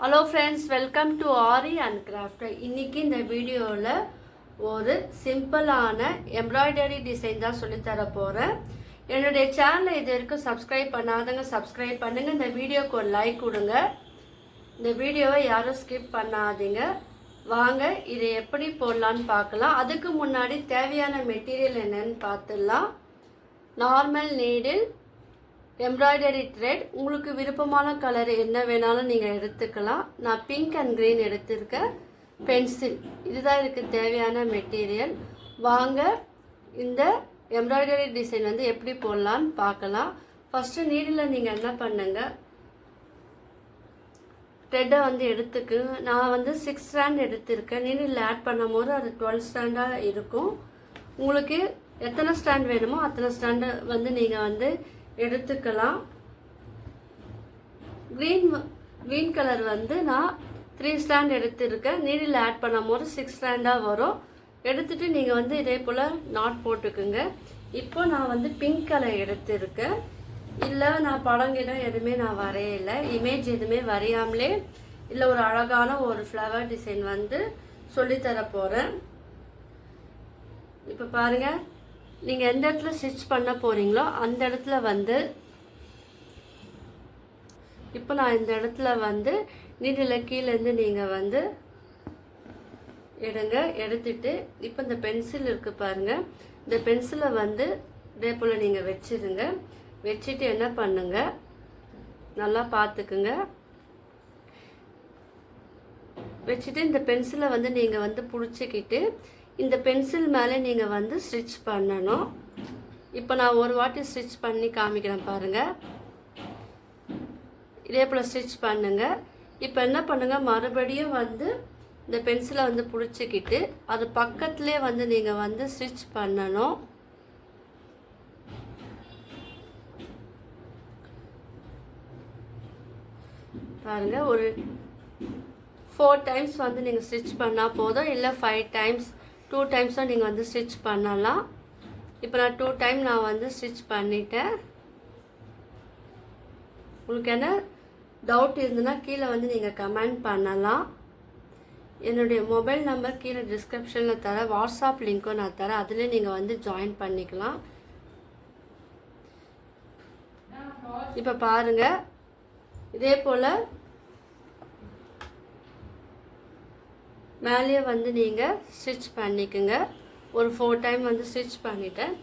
Hello friends, welcome to aari and craft. இன்றைக்கி இந்த வீடியோவில் ஒரு சிம்பிளான எம்ப்ராய்டரி டிசைன் தான் சொல்லித்தர போகிறேன். என்னுடைய சேனலை இது வரைக்கும் சப்ஸ்கிரைப் பண்ணாதவங்க சப்ஸ்கிரைப் பண்ணுங்கள். இந்த வீடியோக்கு ஒரு லைக் கொடுங்க. இந்த வீடியோவை யாரும் ஸ்கிப் பண்ணாதீங்க. வாங்க இதை எப்படி போடலான்னு பார்க்கலாம். அதுக்கு முன்னாடி தேவையான மெட்டீரியல் என்னன்னு பார்த்துடலாம். நார்மல் நீடில், எம்ப்ராய்டரி த்ரெட், உங்களுக்கு விருப்பமான கலர் என்ன வேணாலும் நீங்கள் எடுத்துக்கலாம். நான் பிங்க் அண்ட் க்ரீன் எடுத்திருக்கேன். பென்சில், இதுதான் இதுக்கு தேவையான மெட்டீரியல். வாங்க இந்த எம்ப்ராய்டரி டிசைன் வந்து எப்படி போடலான்னு பார்க்கலாம். ஃபஸ்ட்டு நீடில் நீங்கள் என்ன பண்ணுங்க, த்ரெட்டை வந்து எடுத்துக்கு. நான் வந்து 6 ஸ்ட்ராண்ட் எடுத்திருக்கேன். நீடில் ஆட் பண்ணும் போது அது 12 ஸ்ட்ராண்டாக இருக்கும். உங்களுக்கு எத்தனை ஸ்ட்ராண்ட் வேணுமோ அத்தனை ஸ்ட்ராண்டு வந்து நீங்கள் வந்து எடுத்துக்கலாம். க்ரீன் கலர் வந்து நான் 3 ஸ்ட்ராண்ட் எடுத்துருக்கேன். நீடில் ஆட் பண்ணும் போது 6 ஸ்ட்ராண்டாக வரும். எடுத்துட்டு நீங்கள் வந்து இதே போல் நாட் போட்டுக்குங்க. இப்போ நான் வந்து பிங்க் கலர் எடுத்துருக்கேன். இல்லை நான் படங்கிடம் எதுவுமே நான் வரையலை, இமேஜ் எதுவுமே வரையாமலே இல்லை ஒரு அழகான ஒரு ஃப்ளவர் டிசைன் வந்து சொல்லித்தர போகிறேன். இப்போ பாருங்கள், நீங்கள் எந்த இடத்துல ஸ்டிச் பண்ண போகிறீங்களோ அந்த இடத்துல வந்து இப்போ நான் இந்த இடத்துல வந்து நீடில் கீழேருந்து நீங்கள் வந்து எடுங்க. எடுத்துட்டு இப்போ இந்த பென்சில் இருக்குது பாருங்கள், இந்த பென்சிலை வந்து இதே போல் நீங்கள் வச்சுருங்க. வச்சுட்டு என்ன பண்ணுங்க, நல்லா பார்த்துக்குங்க. வச்சுட்டு இந்த பென்சிலை வந்து நீங்கள் வந்து பிடிச்சிக்கிட்டு இந்த பென்சில் மேலே நீங்கள் வந்து ஸ்டிச் பண்ணணும். இப்போ நான் ஒரு வாட்டி ஸ்டிச் பண்ணி காமிக்கிறேன் பாருங்கள். இதே போல் ஸ்டிச் பண்ணுங்க. இப்போ என்ன பண்ணுங்க, மறுபடியும் வந்து இந்த பென்சிலை வந்து பிடிச்சிக்கிட்டு அது பக்கத்துலேயே வந்து நீங்கள் வந்து ஸ்டிச் பண்ணணும். பாருங்க, ஒரு 4 டைம்ஸ் வந்து நீங்கள் ஸ்டிச் பண்ணால் போதும். இல்லை 5 டைம்ஸ் 2 டைம்ஸாக நீங்கள் வந்து ஸ்டிச் பண்ணலாம். இப்போ நான் 2 டைம் நான் வந்து ஸ்டிச் பண்ணிட்டேன். உங்களுக்கு என்ன டவுட் இருந்ததுன்னா கீழே வந்து நீங்கள் கமெண்ட் பண்ணலாம். என்னுடைய மொபைல் நம்பர் கீழே டிஸ்கிரிப்ஷனில் தரேன், வாட்ஸ்அப் லிங்க்கும் நான் தரேன், அதிலே நீங்கள் வந்து ஜாயின் பண்ணிக்கலாம். இப்போ பாருங்கள், இதே போல் மேலேயே வந்து நீங்கள் ஸ்டிச் பண்ணிக்கோங்க. ஒரு 4 டைம் வந்து ஸ்டிச் பண்ணிட்டேன்.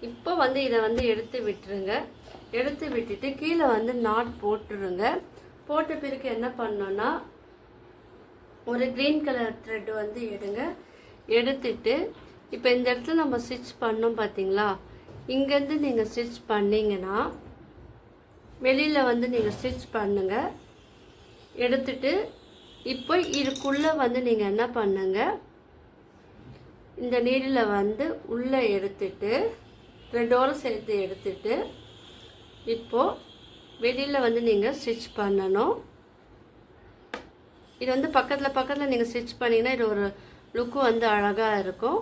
இப்போ வந்து இதை வந்து எடுத்து விட்டுருங்க. எடுத்து விட்டுட்டு கீழே வந்து நாட் போட்டுருங்க. போட்ட பிறகு என்ன பண்ணோன்னா ஒரு க்ரீன் கலர் த்ரெட் வந்து எடுங்க. எடுத்துட்டு இப்போ இந்த இடத்துல நம்ம ஸ்டிச் பண்ணோம் பார்த்தீங்களா, இங்கேருந்து நீங்கள் ஸ்டிச் பண்ணிங்கன்னா வெளியில் வந்து நீங்கள் ஸ்டிச் பண்ணுங்கள். எடுத்துட்டு இப்போ இதுக்குள்ளே வந்து நீங்கள் என்ன பண்ணுங்க, இந்த நீடில் வந்து உள்ளே எடுத்துட்டு த்ரெட்டோடு சேர்த்து எடுத்துட்டு இப்போது வெளியில் வந்து நீங்கள் ஸ்டிச் பண்ணணும். இது வந்து பக்கத்தில் நீங்கள் ஸ்டிச் பண்ணிங்கன்னா இது ஒரு லுக்கு வந்து அழகாக இருக்கும்.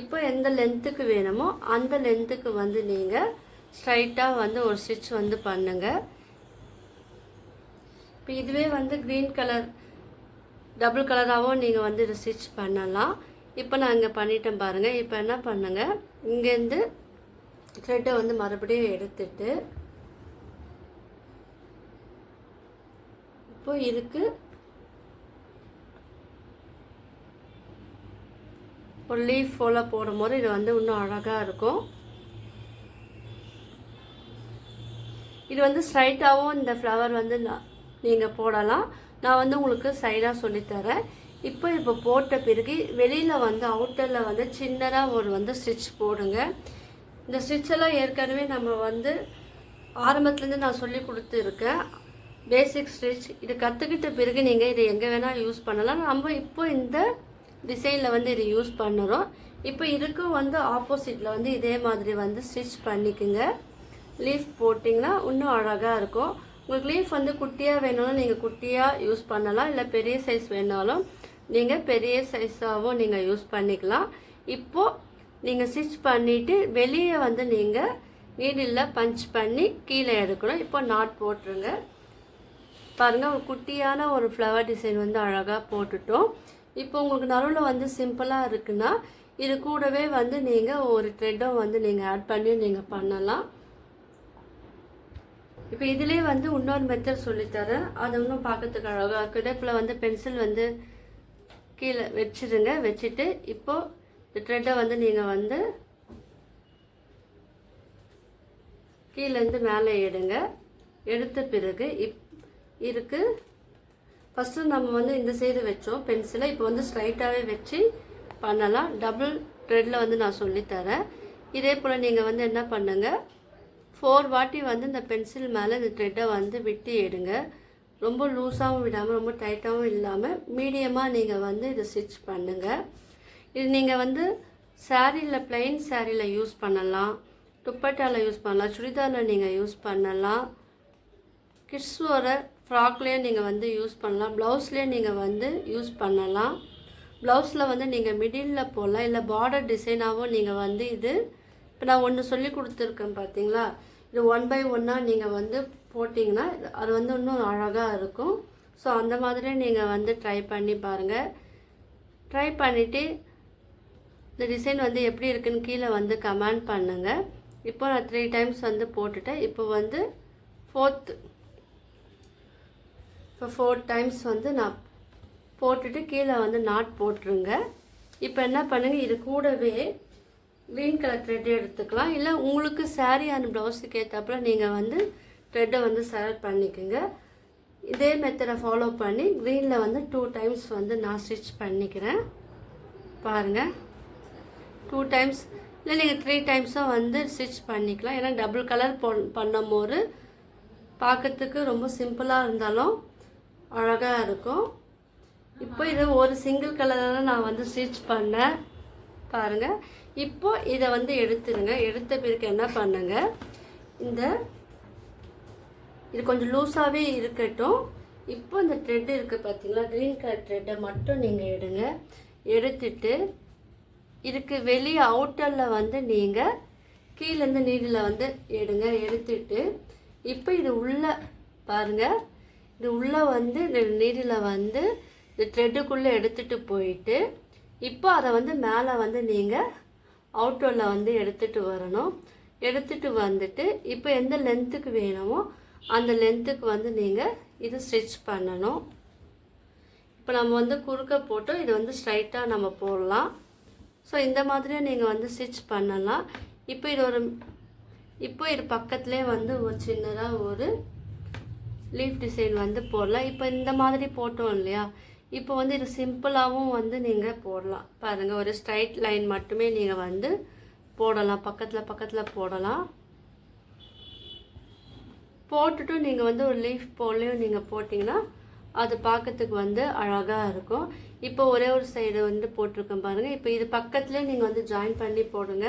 இப்போ எந்த லென்த்துக்கு வேணுமோ அந்த லென்த்துக்கு வந்து நீங்கள் ஸ்ட்ரைட்டாக வந்து ஒரு ஸ்டிச் வந்து பண்ணுங்கள். இப்போ இதுவே வந்து க்ரீன் கலர் டபுள் கலராகவும் நீங்கள் வந்து இதை ஸ்டிச் பண்ணலாம். இப்போ நான் இங்கே பண்ணிட்டேன் பாருங்கள். இப்போ என்ன பண்ணுங்கள், இங்கேருந்து த்ரெட்டை வந்து மறுபடியும் எடுத்துட்டு இப்போ இதுக்கு ஒரு லீஃப் போல் போடும்போது இது வந்து இன்னும் அழகாக இருக்கும். இது வந்து ஸ்ட்ரைட்டாகவும் இந்த ஃப்ளவர் வந்து நீங்கள் போடலாம். நான் வந்து உங்களுக்கு சைடாக சொல்லித்தரேன். இப்போ போட்ட பிறகு வெளியில் வந்து அவுட்டரில் வந்து சின்னதாக ஒரு வந்து ஸ்டிச் போடுங்க. இந்த ஸ்டிச்செல்லாம் ஏற்கனவே நம்ம வந்து ஆரம்பத்துலேருந்து நான் சொல்லி கொடுத்துருக்கேன், பேசிக் ஸ்டிச். இது கற்றுக்கிட்ட பிறகு நீங்கள் இதை எங்கே வேணால் யூஸ் பண்ணலாம். நம்ம இப்போ இந்த டிசைனில் வந்து இதை யூஸ் பண்ணுறோம். இப்போ இதுக்கும் வந்து ஆப்போசிட்டில் வந்து இதே மாதிரி வந்து ஸ்டிச் பண்ணிக்கோங்க. லீஃப் போட்டிங்கன்னா இன்னும் அழகாக இருக்கும். உங்களுக்கு லீஃப் வந்து குட்டியாக வேணாலும் நீங்கள் குட்டியாக யூஸ் பண்ணலாம், இல்லை பெரிய சைஸ் வேணாலும் நீங்கள் பெரிய சைஸாகவும் நீங்கள் யூஸ் பண்ணிக்கலாம். இப்போது நீங்கள் ஸ்டிச் பண்ணிவிட்டு வெளியே வந்து நீங்கள் நீடில் பஞ்ச் பண்ணி கீழே எடுக்கணும். இப்போ நாட் போட்டுருங்க. பாருங்கள் ஒரு குட்டியான ஒரு ஃப்ளவர் டிசைன் வந்து அழகாக போட்டுட்டோம். இப்போ உங்களுக்கு நடுவில் வந்து சிம்பிளாக இருக்குன்னா இது கூடவே வந்து நீங்கள் ஒரு த்ரெட்டும் வந்து நீங்கள் ஆட் பண்ணி நீங்கள் பண்ணலாம். இப்போ இதிலே வந்து இன்னொரு மெத்தட் சொல்லித்தரேன், அது இன்னும் பார்க்கறதுக்கு அழகாக இருக்குது. இதேபோல் வந்து பென்சில் வந்து கீழே வச்சுருங்க. வச்சுட்டு இப்போது இந்த த்ரெட்டை வந்து நீங்கள் வந்து கீழேருந்து மேலே எடுங்க. எடுத்த பிறகு இருக்குது ஃபஸ்ட்டு நம்ம வந்து இந்த சைடு வச்சோம் பென்சிலை, இப்போ வந்து ஸ்ட்ரைட்டாகவே வச்சு பண்ணலாம். டபுள் த்ரெட்டில் வந்து நான் சொல்லித்தரேன். இதே போல் நீங்கள் வந்து என்ன பண்ணுங்கள், 4 வாட்டி வந்து இந்த பென்சில் மேலே இந்த த்ரெட்டை வந்து விட்டு எடுங்க. ரொம்ப லூஸாகவும் விடாமல் ரொம்ப டைட்டாகவும் இல்லாமல் மீடியமாக நீங்கள் வந்து இதை ஸ்டிச் பண்ணுங்கள். இது நீங்கள் வந்து சாரியில் ப்ளைன் சாரியில் யூஸ் பண்ணலாம், துப்பட்டாவில் யூஸ் பண்ணலாம், சுடிதாரில் நீங்கள் யூஸ் பண்ணலாம், கிட்ஸோட ஃப்ராக்லேயே நீங்கள் வந்து யூஸ் பண்ணலாம், ப்ளவுஸ்லேயே நீங்கள் வந்து யூஸ் பண்ணலாம். ப்ளவுஸில் வந்து நீங்கள் மிடில் போடலாம், இல்லை பார்டர் டிசைனாகவும் நீங்கள் வந்து இது இப்போ நான் ஒன்று சொல்லி கொடுத்துருக்கேன் பார்த்தீங்களா, இது 1 by 1 நீங்கள் வந்து போட்டிங்கன்னா அது வந்து இன்னும் அழகாக இருக்கும். ஸோ அந்த மாதிரி நீங்கள் வந்து ட்ரை பண்ணி பாருங்கள். ட்ரை பண்ணிவிட்டு இந்த டிசைன் வந்து எப்படி இருக்குன்னு கீழே வந்து கமெண்ட் பண்ணுங்கள். இப்போ நான் 3 டைம்ஸ் வந்து போட்டுட்டேன். இப்போ வந்து 4 டைம்ஸ் வந்து நான் போட்டுட்டு கீழே வந்து நாட் போட்டுருங்க. இப்போ என்ன பண்ணுங்கள், இது கூடவே க்ரீன் கலர் த்ரெட் எடுத்துக்கலாம், இல்லை உங்களுக்கு சாரீ அண்ட் ப்ளவுஸுக்கு ஏற்றப்பல நீங்கள் வந்து த்ரெட்டை வந்து செலக்ட் பண்ணிக்கோங்க. இதே மெத்தடை ஃபாலோ பண்ணி க்ரீனில் வந்து 2 டைம்ஸ் வந்து நான் ஸ்டிச் பண்ணிக்கிறேன். பாருங்கள் 2 டைம்ஸ் இல்லை நீங்கள் 3 டைம்ஸும் வந்து ஸ்டிச் பண்ணிக்கலாம். ஏன்னா டபுள் கலர் பண்ணும்போது பார்க்கறதுக்கு ரொம்ப சிம்பிளாக இருந்தாலும் அழகாக இருக்கும். இப்போ இது ஒரு சிங்கிள் கலரில் நான் வந்து ஸ்டிச் பண்ணேன் பாருங்கள். இப்போ இதை வந்து எடுத்துருங்க. எடுத்த பிறகு என்ன பண்ணுங்க, இது கொஞ்சம் லூஸாகவே இருக்கட்டும். இப்போ இந்த த்ரெட் இருக்குது பார்த்தீங்களா, க்ரீன் கலர் த்ரெட்டை மட்டும் நீங்கள் எடுங்க. எடுத்துட்டு இதுக்கு வெளியே அவுட்டரில் வந்து நீங்கள் கீழேருந்து நீடில் வந்து எடுங்க. எடுத்துட்டு இப்போ இது உள்ளே பாருங்கள், இது உள்ளே வந்து நீடில் வந்து இந்த த்ரெட்டுக்குள்ளே எடுத்துகிட்டு போயிட்டு இப்போ அதை வந்து மேலே வந்து நீங்கள் அவுட்டரில் வந்து எடுத்துகிட்டு வரணும். எடுத்துகிட்டு வந்துட்டு இப்போ எந்த லென்த்துக்கு வேணுமோ அந்த லென்த்துக்கு வந்து நீங்கள் இது ஸ்டிச் பண்ணணும். இப்போ நம்ம வந்து குறுக்க போட்டு இது வந்து ஸ்ட்ரைட்டாக நம்ம போடலாம். ஸோ இந்த மாதிரியே நீங்கள் வந்து ஸ்டிச் பண்ணலாம். இப்போ இது பக்கத்துலேயே வந்து ஒரு சின்னதாக ஒரு லீஃப் டிசைன் வந்து போடலாம். இப்போ இந்த மாதிரி போட்டோம் இல்லையா, இப்போ வந்து இது சிம்பிளாகவும் வந்து நீங்கள் போடலாம். பாருங்கள் ஒரு ஸ்ட்ரைட் லைன் மட்டுமே நீங்கள் வந்து போடலாம், பக்கத்தில் போடலாம். போட்டுட்டு நீங்கள் வந்து ஒரு லீஃப் போலையும் நீங்கள் போட்டிங்கன்னா அது பார்க்கறதுக்கு வந்து அழகாக இருக்கும். இப்போ ஒரே ஒரு சைடு வந்து போட்டிருக்கேன் பாருங்கள். இப்போ இது பக்கத்துலேயே நீங்கள் வந்து ஜாயின் பண்ணி போடுங்க.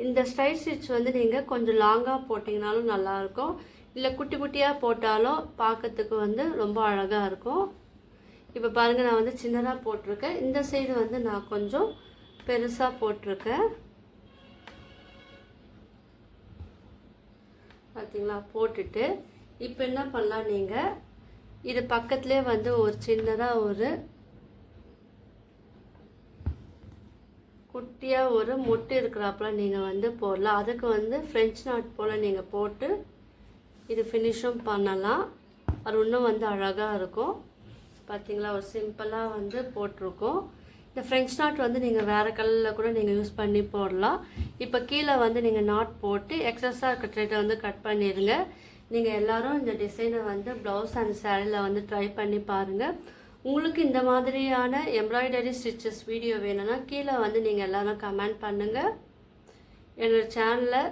இந்த ஸ்ட்ரைட் ஸ்டிச் வந்து நீங்கள் கொஞ்சம் லாங்காக போட்டிங்கனாலும் நல்லாயிருக்கும், இல்லை குட்டி குட்டியாக போட்டாலும் பார்க்கறதுக்கு வந்து ரொம்ப அழகாக இருக்கும். இப்போ பாருங்கள் நான் வந்து சின்னதாக போட்டிருக்கேன், இந்த சைடு வந்து நான் கொஞ்சம் பெருசாக போட்டிருக்கேன் பார்த்தீங்களா. போட்டுட்டு இப்போ என்ன பண்ணலாம், நீங்கள் இது பக்கத்துலேயே வந்து ஒரு சின்னதாக ஒரு குட்டியாக ஒரு முட்டை இருக்கிறாப்புல நீங்கள் வந்து போடலாம். அதுக்கு வந்து ஃப்ரெஞ்ச் நாட் போல் நீங்கள் போட்டு இது ஃபினிஷும் பண்ணலாம். அது இன்னும் வந்து அழகாக இருக்கும். பார்த்தீங்களா ஒரு சிம்பிளாக வந்து போட்டிருக்கோம். இந்த ஃப்ரெஞ்ச் நாட் வந்து நீங்கள் வேறு கலரில் கூட நீங்கள் யூஸ் பண்ணி போடலாம். இப்போ கீழே வந்து நீங்கள் நாட் போட்டு எக்ஸஸாக இருக்க த்ரெட்டை வந்து கட் பண்ணிடுங்க. நீங்கள் எல்லோரும் இந்த டிசைனை வந்து ப்ளவுஸ் அண்ட் சாரியில் வந்து ட்ரை பண்ணி பாருங்கள். உங்களுக்கு இந்த மாதிரியான எம்ப்ராய்டரி ஸ்டிச்சஸ் வீடியோ வேணும்னா கீழே வந்து நீங்கள் எல்லோரும் கமெண்ட் பண்ணுங்கள். என்னோடய சேனலை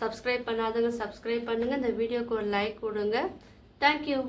சப்ஸ்கிரைப் பண்ணாதவங்க சப்ஸ்கிரைப் பண்ணுங்கள். இந்த வீடியோக்கு ஒரு லைக் கொடுங்க. தேங்க்யூ.